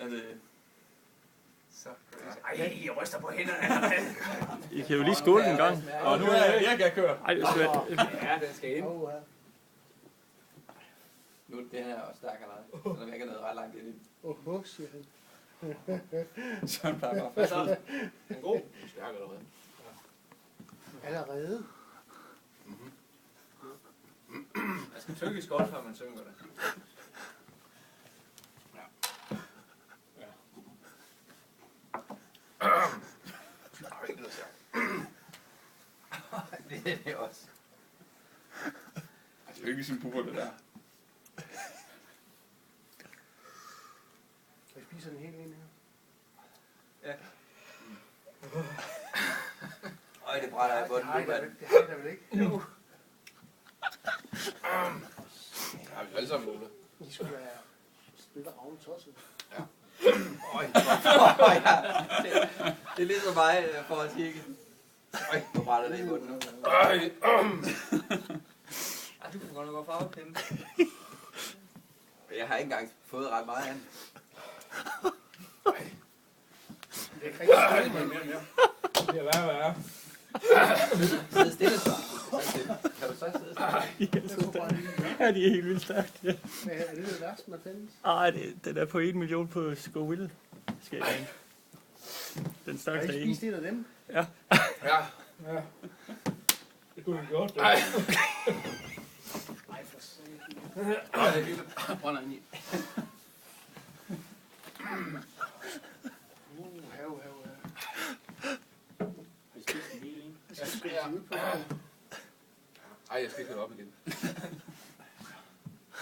Er det... Så ej, jeg ryster på hænderne. I kan jo lige skåle en gang. Og nu er jeg kan køre. Ej, det skal være... Ja, den skal ind. Nu er det her også stærk allerede. Selvom jeg ikke er noget ret langt ind i den. Siger han. Sådan plejer bare fast. Den er god. Stærk allerede. Allerede? Man skal tykkes godt, før man synger det. Det er det også. Altså, det er ikke sin pupper, det der. Kan jeg spise den helt ind her? Ja. Øj, det brænder i bunden. Det har jeg vel ikke? Jo. Ja, vi er alle sammen nogle. I skulle være spille ravn tosset. Ja. Øj, det er ligesom mig for at kigge. Øj, hvor brænder det i bunden nu. Ej, Du kan godt nok gå fra pinde. Jeg har ikke engang fået ret meget af den. Det er rigtig mere. Det bliver værre og værre. Sidde stille, så. Kan du så sidde stille? Ja, de er helt vildt stærkt. Ja. Men er det det værste, man findes? Ej, den er på 1 million på Scoville. Skal jeg den Har største I af en. spist en af dem? Ja. Ja. Det kunne vi gjort. Det. Ej. Nej, for satan. Ej, det er helt brænder ind i. Hav. Har I spist en hel en? Jeg skal spille ud på. Ej, jeg skal ikke op igen.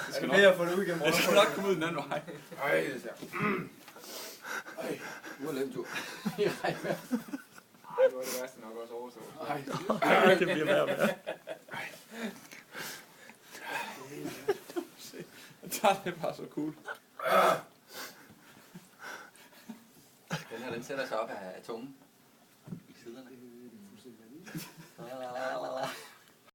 Det skal nok få det ud igen. Jeg skal nok komme ud den anden vej. Ej, det ser. Ej, nu er det tur. Ej, nu er det værste nok også overstået. Ej, det bliver værre og værre. Det er bare så cool. Den her, den sætter sig op af tungen. I siderne. Det er fuldstændig vanvittigt.